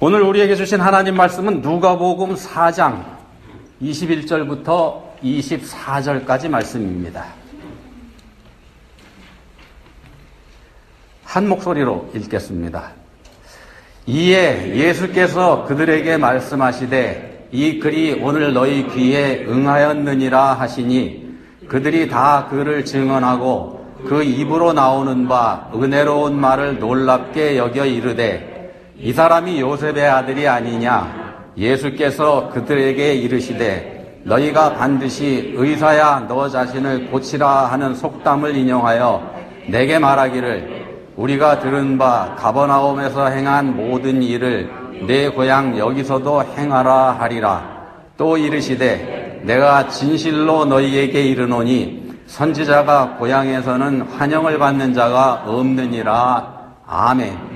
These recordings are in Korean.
오늘 우리에게 주신 하나님 말씀은 누가복음 4장 21절부터 24절까지 말씀입니다. 한 목소리로 읽겠습니다. 이에 예수께서 그들에게 말씀하시되 이 글이 오늘 너희 귀에 응하였느니라 하시니 그들이 다 그를 증언하고 그 입으로 나오는 바 은혜로운 말을 놀랍게 여겨 이르되 이 사람이 요셉의 아들이 아니냐. 예수께서 그들에게 이르시되 너희가 반드시 의사야 너 자신을 고치라 하는 속담을 인용하여 내게 말하기를 우리가 들은 바 가버나움에서 행한 모든 일을 내 고향 여기서도 행하라 하리라. 또 이르시되 내가 진실로 너희에게 이르노니 선지자가 고향에서는 환영을 받는 자가 없느니라. 아멘.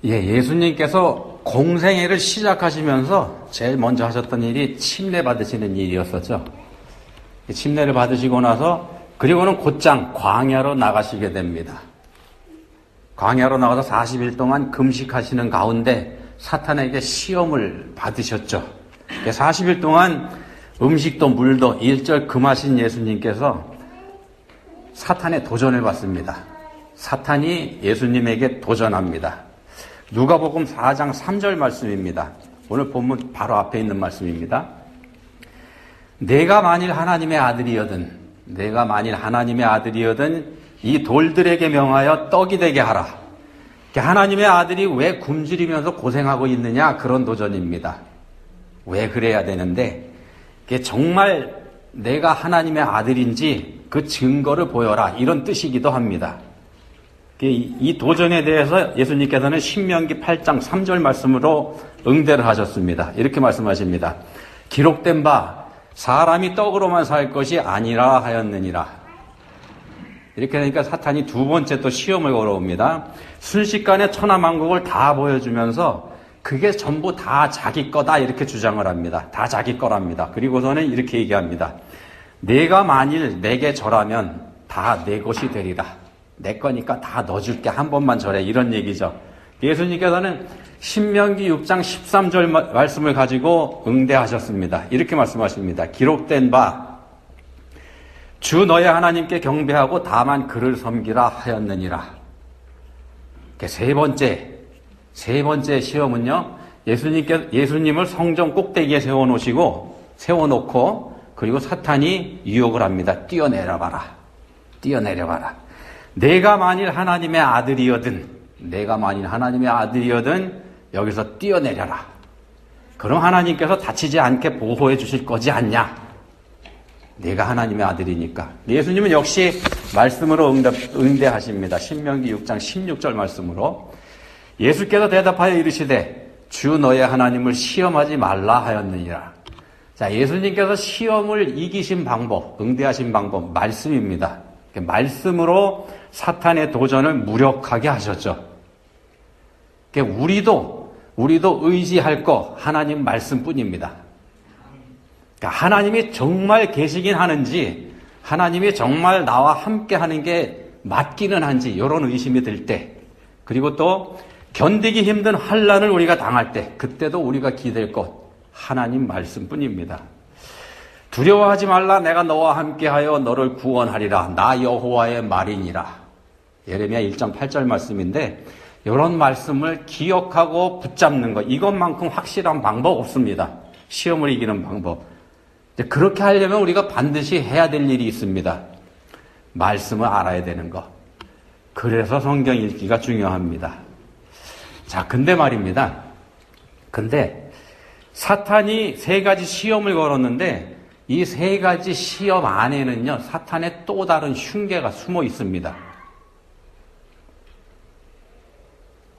예수님께서 공생애를 시작하시면서 제일 먼저 하셨던 일이 침례 받으시는 일이었었죠. 침례를 받으시고 나서 그리고는 곧장 광야로 나가시게 됩니다. 광야로 나가서 40일 동안 금식하시는 가운데 사탄에게 시험을 받으셨죠. 40일 동안 음식도 물도 일절 금하신 예수님께서 사탄의 도전을 받습니다. 사탄이 예수님에게 도전합니다. 누가복음 4장 3절 말씀입니다. 오늘 본문 바로 앞에 있는 말씀입니다. 내가 만일 하나님의 아들이거든 이 돌들에게 명하여 떡이 되게 하라. 하나님의 아들이 왜 굶주리면서 고생하고 있느냐, 그런 도전입니다. 왜 그래야 되는데 정말 내가 하나님의 아들인지 그 증거를 보여라, 이런 뜻이기도 합니다. 이 도전에 대해서 예수님께서는 신명기 8장 3절 말씀으로 응대를 하셨습니다. 이렇게 말씀하십니다. 기록된 바 사람이 떡으로만 살 것이 아니라 하였느니라. 이렇게 하니까 사탄이 두 번째 또 시험을 걸어옵니다. 순식간에 천하만국을 다 보여주면서 그게 전부 다 자기 거다, 이렇게 주장을 합니다. 다 자기 거랍니다. 그리고서는 이렇게 얘기합니다. 내가 만일 내게 절하면 다 내 것이 되리라. 내 거니까 다 넣어줄게, 한 번만 절해, 이런 얘기죠. 예수님께서는 신명기 6장 13절 말씀을 가지고 응대하셨습니다. 이렇게 말씀하십니다. 기록된 바 주 너의 하나님께 경배하고 다만 그를 섬기라 하였느니라. 세 번째 시험은요, 예수님을 성전 꼭대기에 세워놓고 그리고 사탄이 유혹을 합니다. 뛰어내려봐라. 내가 만일 하나님의 아들이거든 여기서 뛰어내려라. 그럼 하나님께서 다치지 않게 보호해 주실 거지 않냐? 내가 하나님의 아들이니까. 예수님은 역시 말씀으로 응대하십니다. 신명기 6장 16절 말씀으로. 예수께서 대답하여 이르시되 주 너의 하나님을 시험하지 말라 하였느니라. 자, 예수님께서 시험을 이기신 방법, 응대하신 방법, 말씀입니다. 말씀으로 사탄의 도전을 무력하게 하셨죠. 우리도 의지할 거 하나님 말씀뿐입니다. 하나님이 정말 계시긴 하는지, 하나님이 정말 나와 함께 하는 게 맞기는 한지, 이런 의심이 들 때, 그리고 또 견디기 힘든 환난을 우리가 당할 때, 그때도 우리가 기댈 것 하나님 말씀뿐입니다. 두려워하지 말라. 내가 너와 함께하여 너를 구원하리라. 나 여호와의 말이니라. 예레미야 1장 8절 말씀인데, 이런 말씀을 기억하고 붙잡는 것, 이것만큼 확실한 방법 없습니다. 시험을 이기는 방법. 그렇게 하려면 우리가 반드시 해야 될 일이 있습니다. 말씀을 알아야 되는 것. 그래서 성경 읽기가 중요합니다. 자, 근데 말입니다. 사탄이 세 가지 시험을 걸었는데 이 세 가지 시험 안에는요, 사탄의 또 다른 흉계가 숨어 있습니다.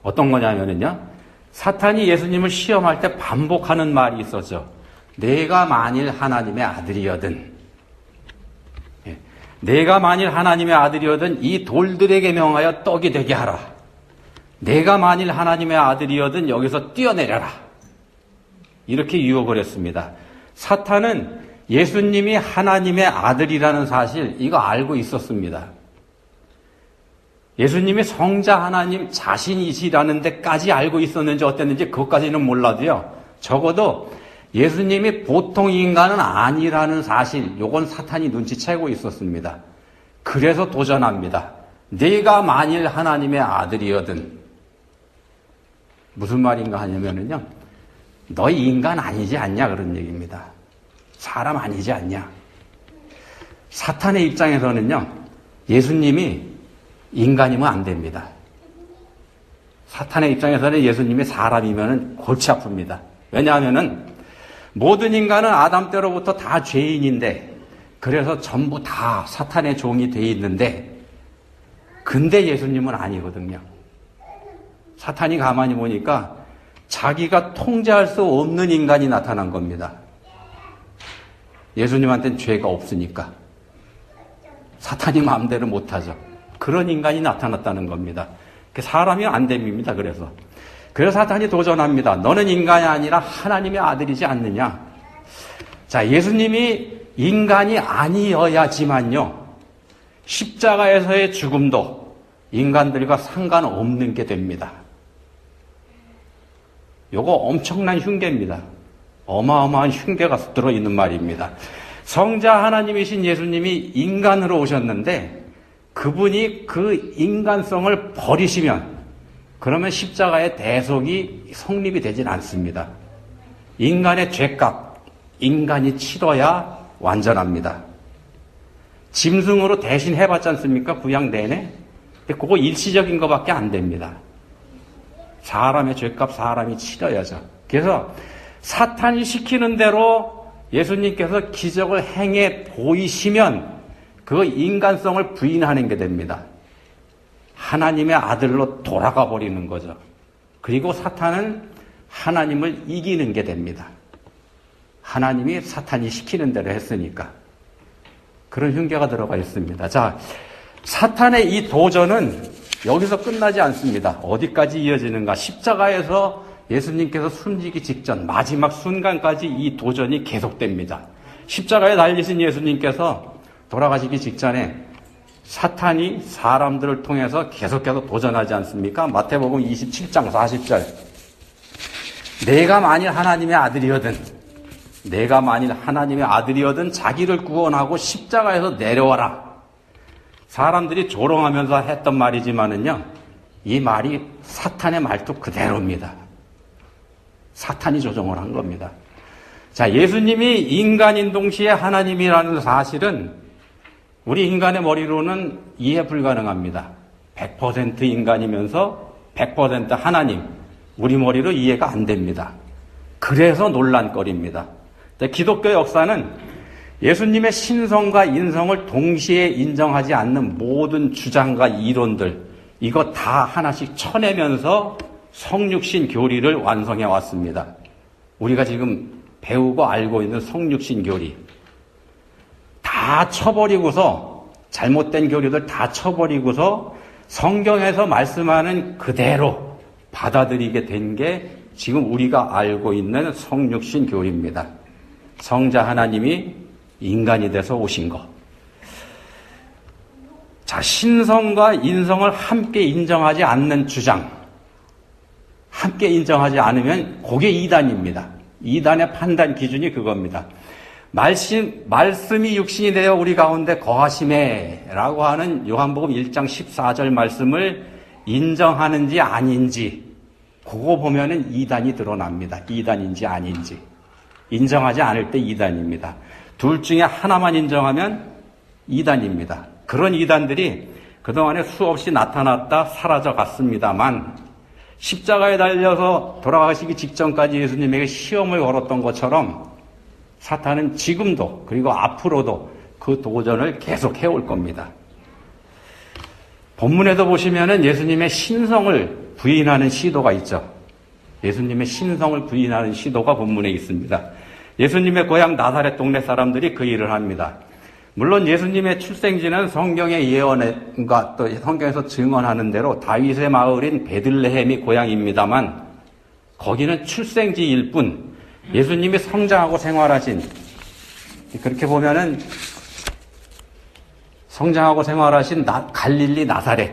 어떤 거냐면요, 사탄이 예수님을 시험할 때 반복하는 말이 있었죠. 내가 만일 하나님의 아들이거든. 내가 만일 하나님의 아들이거든 이 돌들에게 명하여 떡이 되게 하라. 내가 만일 하나님의 아들이거든 여기서 뛰어내려라. 이렇게 유혹을 했습니다. 사탄은 예수님이 하나님의 아들이라는 사실, 이거 알고 있었습니다. 예수님이 성자 하나님 자신이시라는 데까지 알고 있었는지 어땠는지 그것까지는 몰라도요. 적어도 예수님이 보통 인간은 아니라는 사실, 요건 사탄이 눈치채고 있었습니다. 그래서 도전합니다. 네가 만일 하나님의 아들이거든. 무슨 말인가 하냐면요. 너 인간 아니지 않냐 그런 얘기입니다. 사람 아니지 않냐. 사탄의 입장에서는요. 예수님이 인간이면 안 됩니다. 사탄의 입장에서는 예수님이 사람이면 골치 아픕니다. 왜냐하면은 모든 인간은 아담 때로부터 다 죄인인데 그래서 전부 다 사탄의 종이 돼 있는데 근데 예수님은 아니거든요. 사탄이 가만히 보니까 자기가 통제할 수 없는 인간이 나타난 겁니다. 예수님한테는 죄가 없으니까. 사탄이 마음대로 못하죠. 그런 인간이 나타났다는 겁니다. 사람이 안 됩니다. 그래서 사탄이 도전합니다. 너는 인간이 아니라 하나님의 아들이지 않느냐. 자, 예수님이 인간이 아니어야지만요. 십자가에서의 죽음도 인간들과 상관없는 게 됩니다. 요거 엄청난 흉계입니다. 어마어마한 흉계가 들어있는 말입니다. 성자 하나님이신 예수님이 인간으로 오셨는데 그분이 그 인간성을 버리시면 그러면 십자가의 대속이 성립이 되진 않습니다. 인간의 죄값, 인간이 치러야 완전합니다. 짐승으로 대신 해봤지 않습니까? 구약 내내. 근데 그거 일시적인 것밖에 안 됩니다. 사람의 죄값 사람이 치러야죠. 그래서 사탄이 시키는 대로 예수님께서 기적을 행해 보이시면 그 인간성을 부인하는 게 됩니다. 하나님의 아들로 돌아가 버리는 거죠. 그리고 사탄은 하나님을 이기는 게 됩니다. 하나님이 사탄이 시키는 대로 했으니까. 그런 흉계가 들어가 있습니다. 자, 사탄의 이 도전은 여기서 끝나지 않습니다. 어디까지 이어지는가? 십자가에서 예수님께서 숨지기 직전 마지막 순간까지 이 도전이 계속됩니다. 십자가에 달리신 예수님께서 돌아가시기 직전에 사탄이 사람들을 통해서 계속해서 도전하지 않습니까? 마태복음 27장 40절. 내가 만일 하나님의 아들이거든 자기를 구원하고 십자가에서 내려와라. 사람들이 조롱하면서 했던 말이지만은요, 이 말이 사탄의 말도 그대로입니다. 사탄이 조종을 한 겁니다. 자, 예수님이 인간인 동시에 하나님이라는 사실은 우리 인간의 머리로는 이해 불가능합니다. 100% 인간이면서 100% 하나님, 우리 머리로 이해가 안 됩니다. 그래서 논란거리입니다. 기독교 역사는 예수님의 신성과 인성을 동시에 인정하지 않는 모든 주장과 이론들, 이거 다 하나씩 쳐내면서 성육신 교리를 완성해 왔습니다. 우리가 지금 배우고 알고 있는 성육신 교리. 다 쳐버리고서, 잘못된 교리들 다 쳐버리고서 성경에서 말씀하는 그대로 받아들이게 된 게 지금 우리가 알고 있는 성육신 교리입니다. 성자 하나님이 인간이 돼서 오신 것. 자, 신성과 인성을 함께 인정하지 않는 주장. 함께 인정하지 않으면 그게 이단입니다. 이단의 판단 기준이 그겁니다. 말씀이 육신이 되어 우리 가운데 거하심에 라고 하는 요한복음 1장 14절 말씀을 인정하는지 아닌지 그거 보면은 이단이 드러납니다. 이단인지 아닌지. 인정하지 않을 때 이단입니다. 둘 중에 하나만 인정하면 이단입니다. 그런 이단들이 그동안에 수없이 나타났다 사라져 갔습니다만 십자가에 달려서 돌아가시기 직전까지 예수님에게 시험을 걸었던 것처럼 사탄은 지금도 그리고 앞으로도 그 도전을 계속 해올 겁니다. 본문에도 보시면은 예수님의 신성을 부인하는 시도가 있죠. 예수님의 신성을 부인하는 시도가 본문에 있습니다. 예수님의 고향 나사렛 동네 사람들이 그 일을 합니다. 물론 예수님의 출생지는 성경의 예언과 또 성경에서 증언하는 대로 다윗의 마을인 베들레헴이 고향입니다만 거기는 출생지일 뿐 예수님이 성장하고 생활하신 그렇게 보면은 성장하고 생활하신 갈릴리 나사렛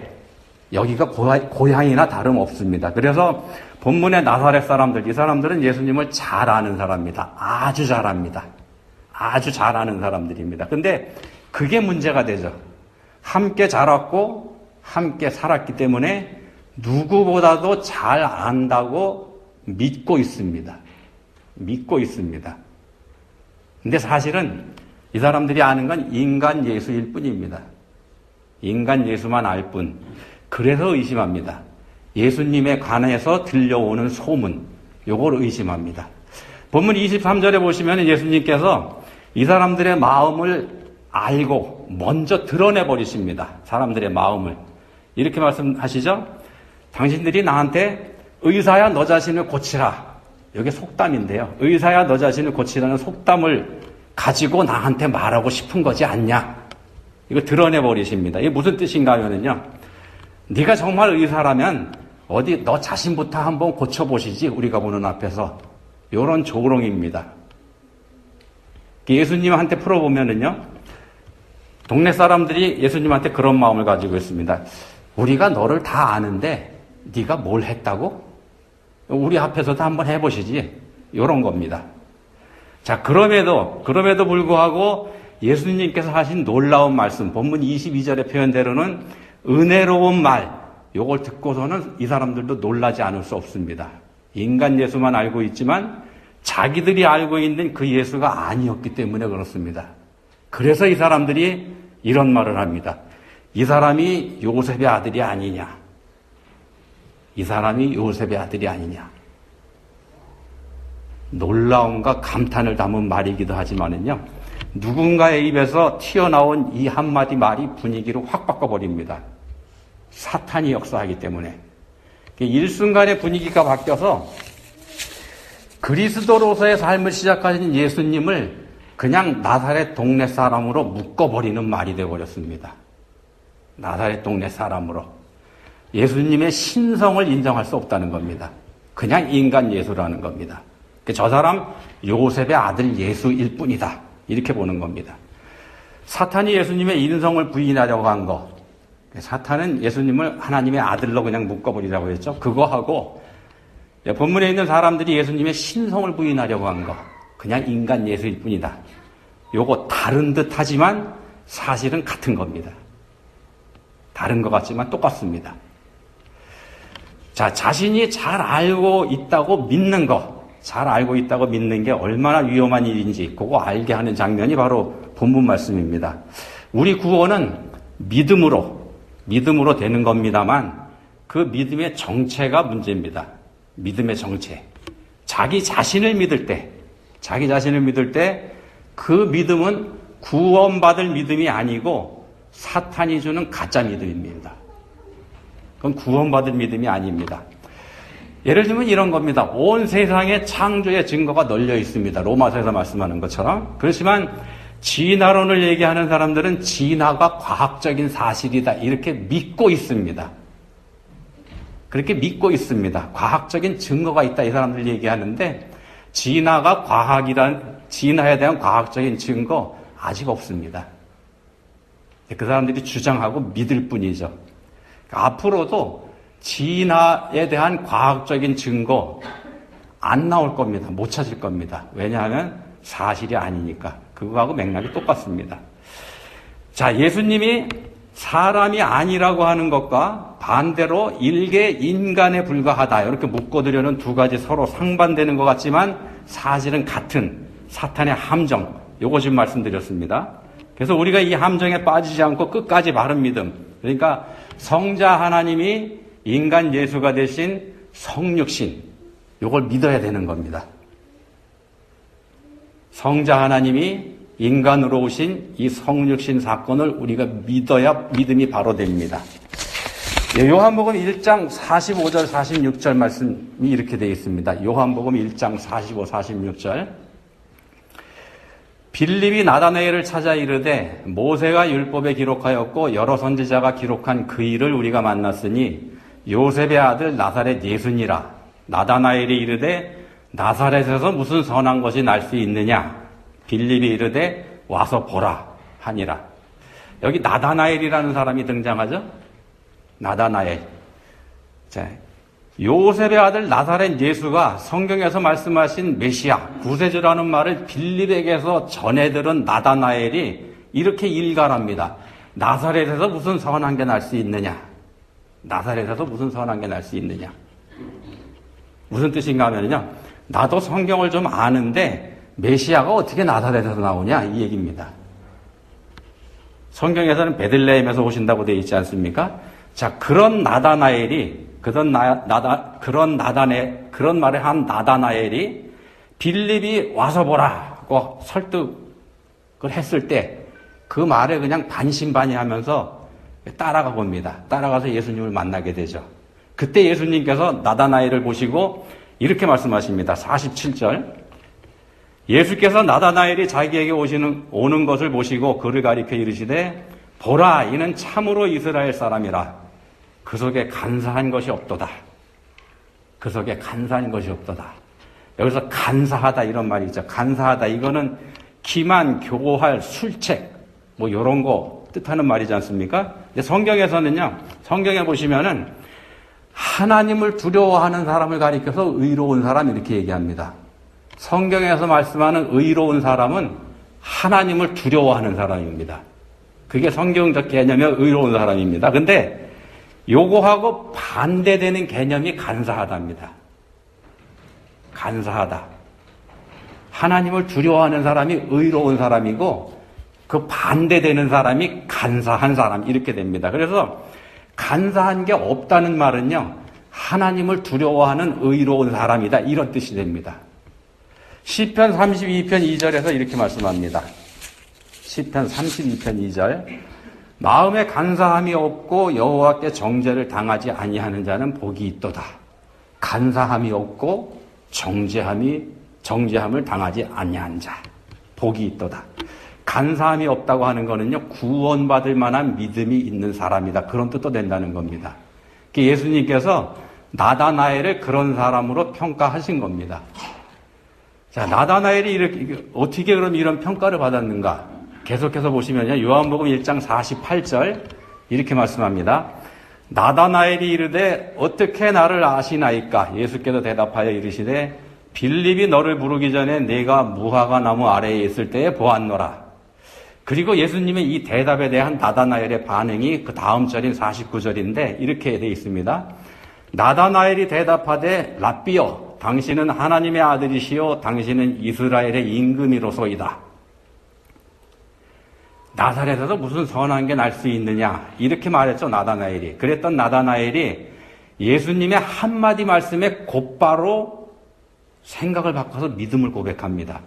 여기가 고향이나 다름없습니다. 그래서 본문의 나사렛 사람들, 이 사람들은 예수님을 잘 아는 사람입니다. 아주 잘 압니다. 아주 잘 아는 사람들입니다. 근데 그게 문제가 되죠. 함께 자랐고 함께 살았기 때문에 누구보다도 잘 안다고 믿고 있습니다. 믿고 있습니다. 근데 사실은 이 사람들이 아는 건 인간 예수일 뿐입니다. 인간 예수만 알 뿐. 그래서 의심합니다. 예수님에 관해서 들려오는 소문, 요걸 의심합니다. 본문 23절에 보시면 예수님께서 이 사람들의 마음을 알고 먼저 드러내 버리십니다. 사람들의 마음을. 이렇게 말씀하시죠. 당신들이 나한테 의사야 너 자신을 고치라. 이게 속담인데요. 의사야 너 자신을 고치라는 속담을 가지고 나한테 말하고 싶은 거지 않냐. 이거 드러내 버리십니다. 이게 무슨 뜻인가 하면요. 네가 정말 의사라면 어디 너 자신부터 한번 고쳐보시지. 우리가 보는 앞에서. 이런 조롱입니다. 예수님한테 풀어보면은요. 동네 사람들이 예수님한테 그런 마음을 가지고 있습니다. 우리가 너를 다 아는데 네가 뭘 했다고? 우리 앞에서도 한번 해보시지. 이런 겁니다. 자, 그럼에도 불구하고 예수님께서 하신 놀라운 말씀, 본문 22절의 표현대로는 은혜로운 말, 요걸 듣고서는 이 사람들도 놀라지 않을 수 없습니다. 인간 예수만 알고 있지만 자기들이 알고 있는 그 예수가 아니었기 때문에 그렇습니다. 그래서 이 사람들이 이런 말을 합니다. 이 사람이 요셉의 아들이 아니냐. 이 사람이 요셉의 아들이 아니냐. 놀라움과 감탄을 담은 말이기도 하지만은요. 누군가의 입에서 튀어나온 이 한마디 말이 분위기를 확 바꿔버립니다. 사탄이 역사하기 때문에. 일순간에 분위기가 바뀌어서 그리스도로서의 삶을 시작하신 예수님을 그냥 나사렛 동네 사람으로 묶어버리는 말이 되어버렸습니다. 나사렛 동네 사람으로. 예수님의 신성을 인정할 수 없다는 겁니다. 그냥 인간 예수라는 겁니다. 저 사람 요셉의 아들 예수일 뿐이다. 이렇게 보는 겁니다. 사탄이 예수님의 인성을 부인하려고 한 거. 사탄은 예수님을 하나님의 아들로 그냥 묶어버리라고 했죠. 그거하고 본문에 있는 사람들이 예수님의 신성을 부인하려고 한 거. 그냥 인간 예수일 뿐이다. 요거 다른 듯 하지만 사실은 같은 겁니다. 다른 것 같지만 똑같습니다. 자, 자신이 잘 알고 있다고 믿는 거. 잘 알고 있다고 믿는 게 얼마나 위험한 일인지 그거 알게 하는 장면이 바로 본문 말씀입니다. 우리 구원은 믿음으로 되는 겁니다만 그 믿음의 정체가 문제입니다. 믿음의 정체. 자기 자신을 믿을 때 그 믿음은 구원받을 믿음이 아니고 사탄이 주는 가짜 믿음입니다. 그건 구원받을 믿음이 아닙니다. 예를 들면 이런 겁니다. 온 세상에 창조의 증거가 널려 있습니다. 로마서에서 말씀하는 것처럼. 그렇지만 진화론을 얘기하는 사람들은 진화가 과학적인 사실이다. 이렇게 믿고 있습니다. 그렇게 믿고 있습니다. 과학적인 증거가 있다. 이 사람들 얘기하는데 진화에 대한 과학적인 증거 아직 없습니다. 그 사람들이 주장하고 믿을 뿐이죠. 앞으로도 진화에 대한 과학적인 증거 안 나올 겁니다. 못 찾을 겁니다. 왜냐하면 사실이 아니니까. 그거하고 맥락이 똑같습니다. 자, 예수님이 사람이 아니라고 하는 것과 반대로 일개 인간에 불과하다. 이렇게 묶어두려는 두 가지 서로 상반되는 것 같지만 사실은 같은 사탄의 함정. 요거 지금 말씀드렸습니다. 그래서 우리가 이 함정에 빠지지 않고 끝까지 바른 믿음. 그러니까 성자 하나님이 인간 예수가 되신 성육신. 요걸 믿어야 되는 겁니다. 성자 하나님이 인간으로 오신 이 성육신 사건을 우리가 믿어야 믿음이 바로 됩니다. 요한복음 1장 45절 46절 말씀이 이렇게 되어 있습니다. 요한복음 1장 45, 46절. 빌립이 나다나엘을 찾아 이르되 모세가 율법에 기록하였고 여러 선지자가 기록한 그 일을 우리가 만났으니 요셉의 아들 나사렛 예수니라. 나다나엘이 이르되 나사렛에서 무슨 선한 것이 날 수 있느냐? 빌립이 이르되 와서 보라 하니라. 여기 나다나엘이라는 사람이 등장하죠. 나다나엘. 자, 요셉의 아들 나사렛 예수가 성경에서 말씀하신 메시아, 구세주라는 말을 빌립에게서 전해 들은 나다나엘이 이렇게 일갈합니다. 나사렛에서 무슨 선한 게 날 수 있느냐? 나사렛에서 무슨 선한 게 날 수 있느냐? 무슨 뜻인가 하면요, 나도 성경을 좀 아는데 메시아가 어떻게 나사렛에서 나오냐? 이 얘기입니다. 성경에서는 베들레헴에서 오신다고 되어 있지 않습니까? 자, 그런 나다나엘이, 그런 말을 한 나다나엘이 빌립이 와서 보라고 설득을 했을 때 그 말에 그냥 반신반의하면서 따라가 봅니다. 따라가서 예수님을 만나게 되죠. 그때 예수님께서 나다나엘을 보시고 이렇게 말씀하십니다. 47절. 예수께서 나다나엘이 자기에게 오는 것을 보시고 그를 가리켜 이르시되 보라, 이는 참으로 이스라엘 사람이라. 그 속에 간사한 것이 없도다. 그 속에 간사한 것이 없도다. 여기서 간사하다 이런 말이 있죠. 간사하다, 이거는 기만, 교활, 술책 뭐 이런 거 뜻하는 말이지 않습니까? 근데 성경에서는요, 성경에 보시면은 하나님을 두려워하는 사람을 가리켜서 의로운 사람 이렇게 얘기합니다. 성경에서 말씀하는 의로운 사람은 하나님을 두려워하는 사람입니다. 그게 성경적 개념의 의로운 사람입니다. 근데 요거하고 반대되는 개념이 간사하다입니다. 간사하다. 하나님을 두려워하는 사람이 의로운 사람이고 그 반대되는 사람이 간사한 사람 이렇게 됩니다. 그래서 간사한 게 없다는 말은요, 하나님을 두려워하는 의로운 사람이다 이런 뜻이 됩니다. 시편 32편 2절에서 이렇게 말씀합니다. 시편 32편 2절. 마음에 간사함이 없고 여호와께 정죄를 당하지 아니하는 자는 복이 있도다. 간사함이 없고 정죄함을 당하지 아니한 자, 복이 있도다. 간사함이 없다고 하는 거는요, 구원받을 만한 믿음이 있는 사람이다. 그런 뜻도 된다는 겁니다. 예수님께서 나다나엘을 그런 사람으로 평가하신 겁니다. 자, 나다나엘이 이렇게, 어떻게 그럼 이런 평가를 받았는가? 계속해서 보시면요, 요한복음 1장 48절, 이렇게 말씀합니다. 나다나엘이 이르되 어떻게 나를 아시나이까? 예수께서 대답하여 이르시되 빌립이 너를 부르기 전에 내가 무화과 나무 아래에 있을 때에 보았노라. 그리고 예수님의 이 대답에 대한 나다나엘의 반응이 그 다음 절인 49절인데 이렇게 되어 있습니다. 나다나엘이 대답하되 랍비여, 당신은 하나님의 아들이시요 당신은 이스라엘의 임금이로소이다. 나사렛에서 무슨 선한 게 날 수 있느냐, 이렇게 말했죠, 나다나엘이. 그랬던 나다나엘이 예수님의 한마디 말씀에 곧바로 생각을 바꿔서 믿음을 고백합니다.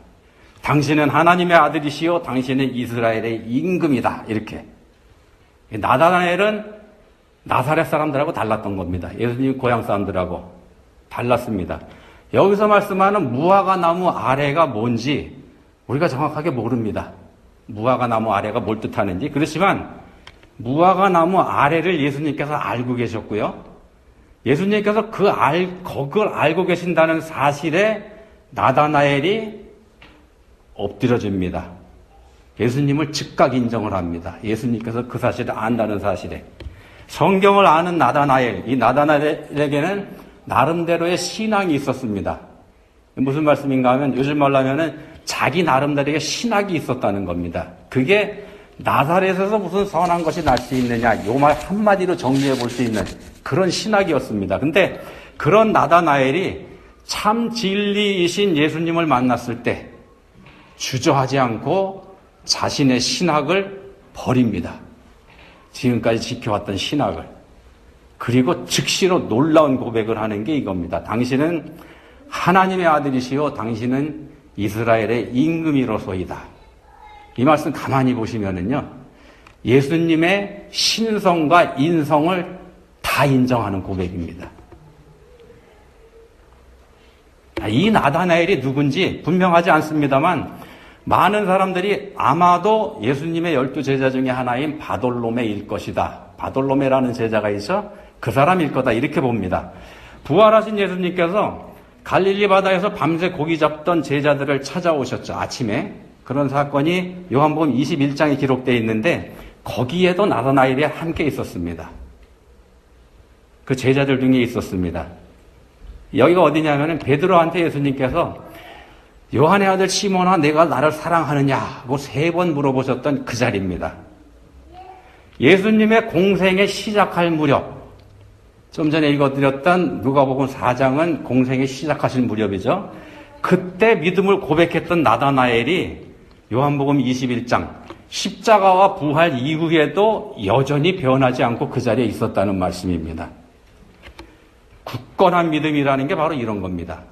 당신은 하나님의 아들이시요 당신은 이스라엘의 임금이다. 이렇게. 나다나엘은 나사렛 사람들하고 달랐던 겁니다. 예수님 고향 사람들하고 달랐습니다. 여기서 말씀하는 무화과 나무 아래가 뭔지 우리가 정확하게 모릅니다. 무화과 나무 아래가 뭘 뜻하는지. 그렇지만 무화과 나무 아래를 예수님께서 알고 계셨고요. 예수님께서 그걸 알고 계신다는 사실에 나다나엘이 엎드려집니다. 예수님을 즉각 인정을 합니다. 예수님께서 그 사실을 안다는 사실에. 성경을 아는 나다나엘, 이 나다나엘에게는 나름대로의 신앙이 있었습니다. 무슨 말씀인가 하면 요즘 말로 하면은 자기 나름대로의 신학이 있었다는 겁니다. 그게 나사렛에서 무슨 선한 것이 날 수 있느냐, 요 말 한마디로 정리해 볼 수 있는 그런 신학이었습니다. 근데 그런 나다나엘이 참 진리이신 예수님을 만났을 때 주저하지 않고 자신의 신학을 버립니다. 지금까지 지켜왔던 신학을. 그리고 즉시로 놀라운 고백을 하는 게 이겁니다. 당신은 하나님의 아들이시요 당신은 이스라엘의 임금이로소이다. 이 말씀 가만히 보시면은요, 예수님의 신성과 인성을 다 인정하는 고백입니다. 이 나다나엘이 누군지 분명하지 않습니다만 많은 사람들이 아마도 예수님의 12제자 중에 하나인 바돌로메일 것이다. 바돌로메라는 제자가 있어 그 사람일 거다 이렇게 봅니다. 부활하신 예수님께서 갈릴리 바다에서 밤새 고기 잡던 제자들을 찾아오셨죠. 아침에. 그런 사건이 요한복음 21장에 기록되어 있는데 거기에도 나다나엘이 함께 있었습니다. 그 제자들 중에 있었습니다. 여기가 어디냐면은 베드로한테 예수님께서 요한의 아들 시몬아 내가 나를 사랑하느냐 하고 3번 물어보셨던 그 자리입니다. 예수님의 공생의 시작할 무렵, 좀 전에 읽어드렸던 누가복음 4장은 공생의 시작하신 무렵이죠. 그때 믿음을 고백했던 나다나엘이 요한복음 21장 십자가와 부활 이후에도 여전히 변하지 않고 그 자리에 있었다는 말씀입니다. 굳건한 믿음이라는 게 바로 이런 겁니다.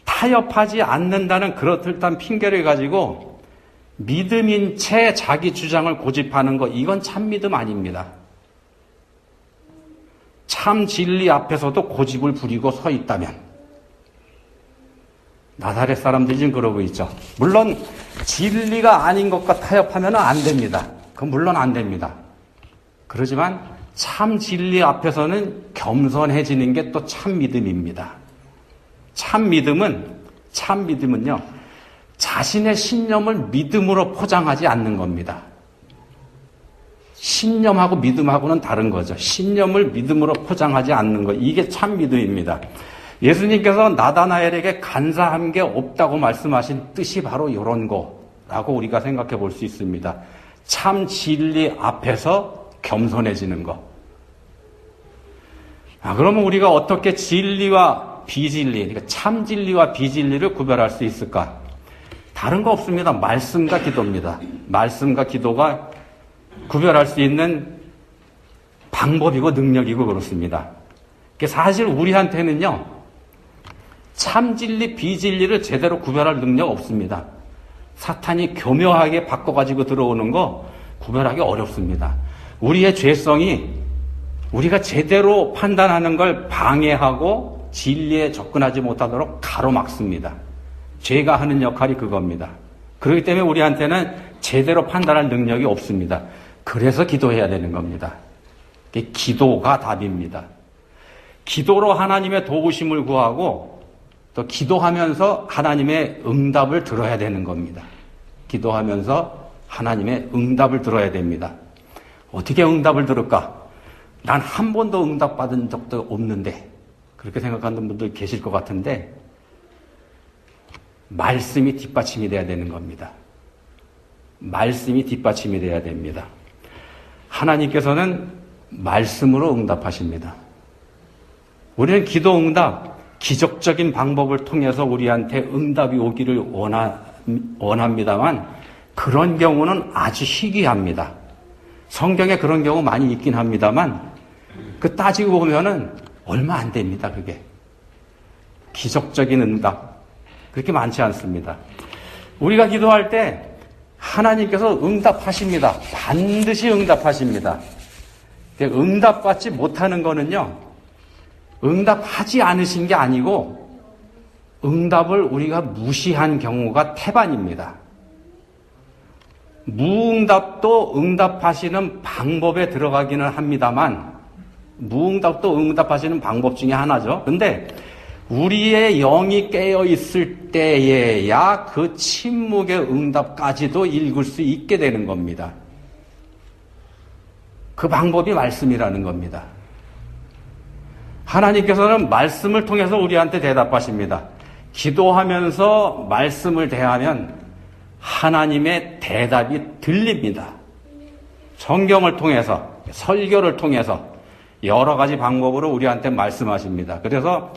타협하지 않는다는 그럴듯한 핑계를 가지고 믿음인 채 자기 주장을 고집하는 것, 이건 참 믿음 아닙니다. 참 진리 앞에서도 고집을 부리고 서 있다면, 나사렛 사람들이 지금 그러고 있죠. 물론 진리가 아닌 것과 타협하면 안 됩니다. 그건 물론 안 됩니다. 그러지만 참 진리 앞에서는 겸손해지는 게 또 참 믿음입니다. 참 믿음은요, 자신의 신념을 믿음으로 포장하지 않는 겁니다. 신념하고 믿음하고는 다른 거죠. 신념을 믿음으로 포장하지 않는 것, 이게 참 믿음입니다. 예수님께서 나다나엘에게 간사한 게 없다고 말씀하신 뜻이 바로 이런 거라고 우리가 생각해 볼 수 있습니다. 참 진리 앞에서 겸손해지는 것. 그러면 우리가 어떻게 진리와 비진리, 그러니까 참 진리와 비진리를 구별할 수 있을까? 다른 거 없습니다. 말씀과 기도입니다. 말씀과 기도가 구별할 수 있는 방법이고 능력이고 그렇습니다. 사실 우리한테는요, 참 진리, 비진리를 제대로 구별할 능력 없습니다. 사탄이 교묘하게 바꿔가지고 들어오는 거 구별하기 어렵습니다. 우리의 죄성이 우리가 제대로 판단하는 걸 방해하고 진리에 접근하지 못하도록 가로막습니다. 죄가 하는 역할이 그겁니다. 그렇기 때문에 우리한테는 제대로 판단할 능력이 없습니다. 그래서 기도해야 되는 겁니다. 기도가 답입니다. 기도로 하나님의 도우심을 구하고 또 기도하면서 하나님의 응답을 들어야 되는 겁니다. 기도하면서 하나님의 응답을 들어야 됩니다. 어떻게 응답을 들을까? 난 한 번도 응답받은 적도 없는데, 그렇게 생각하는 분들 계실 것 같은데, 말씀이 뒷받침이 돼야 되는 겁니다. 말씀이 뒷받침이 돼야 됩니다. 하나님께서는 말씀으로 응답하십니다. 우리는 기도 응답, 기적적인 방법을 통해서 우리한테 응답이 오기를 원합니다만 그런 경우는 아주 희귀합니다. 성경에 그런 경우 많이 있긴 합니다만 그 따지고 보면은 얼마 안 됩니다. 그게 기적적인 응답 그렇게 많지 않습니다. 우리가 기도할 때 하나님께서 응답하십니다. 반드시 응답하십니다. 응답받지 못하는 거는요, 응답하지 않으신 게 아니고 응답을 우리가 무시한 경우가 태반입니다. 무응답도 응답하시는 방법에 들어가기는 합니다만, 무응답도 응답하시는 방법 중에 하나죠. 근데 우리의 영이 깨어 있을 때에야 그 침묵의 응답까지도 읽을 수 있게 되는 겁니다. 그 방법이 말씀이라는 겁니다. 하나님께서는 말씀을 통해서 우리한테 대답하십니다. 기도하면서 말씀을 대하면 하나님의 대답이 들립니다. 성경을 통해서, 설교를 통해서 여러 가지 방법으로 우리한테 말씀하십니다. 그래서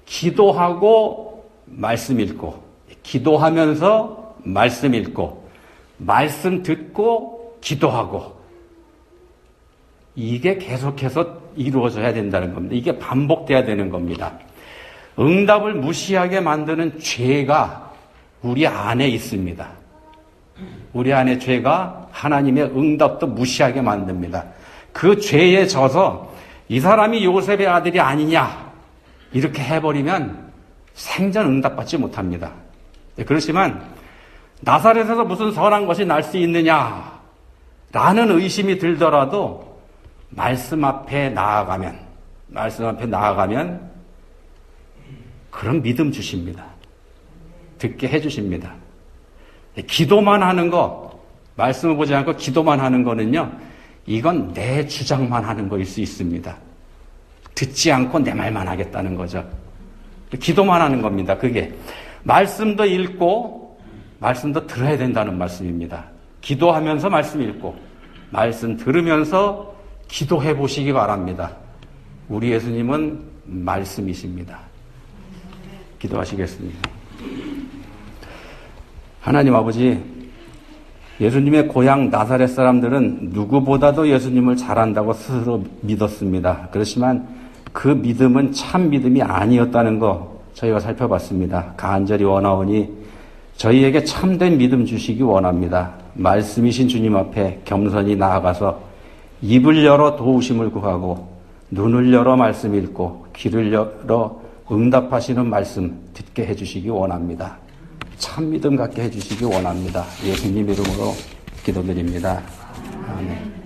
기도하고 말씀 읽고, 기도하면서 말씀 읽고, 말씀 듣고 기도하고, 이게 계속해서 이루어져야 된다는 겁니다. 이게 반복돼야 되는 겁니다. 응답을 무시하게 만드는 죄가 우리 안에 있습니다. 우리 안에 죄가 하나님의 응답도 무시하게 만듭니다. 그 죄에 져서 이 사람이 요셉의 아들이 아니냐 이렇게 해버리면 생전 응답받지 못합니다. 그렇지만 나사렛에서 무슨 선한 것이 날 수 있느냐 라는 의심이 들더라도 말씀 앞에 나아가면 그런 믿음 주십니다. 듣게 해주십니다. 기도만 하는 거, 말씀을 보지 않고 기도만 하는 거는요, 이건 내 주장만 하는 거일 수 있습니다. 듣지 않고 내 말만 하겠다는 거죠. 기도만 하는 겁니다. 그게 말씀도 읽고 말씀도 들어야 된다는 말씀입니다. 기도하면서 말씀 읽고 말씀 들으면서 기도해 보시기 바랍니다. 우리 예수님은 말씀이십니다. 기도하시겠습니다. 하나님 아버지, 예수님의 고향 나사렛 사람들은 누구보다도 예수님을 잘 안다고 스스로 믿었습니다. 그렇지만 그 믿음은 참 믿음이 아니었다는 거 저희가 살펴봤습니다. 간절히 원하오니 저희에게 참된 믿음 주시기 원합니다. 말씀이신 주님 앞에 겸손히 나아가서 입을 열어 도우심을 구하고 눈을 열어 말씀 읽고 귀를 열어 응답하시는 말씀 듣게 해주시기 원합니다. 참 믿음 갖게 해주시기 원합니다. 예수님 이름으로 기도드립니다. 아멘.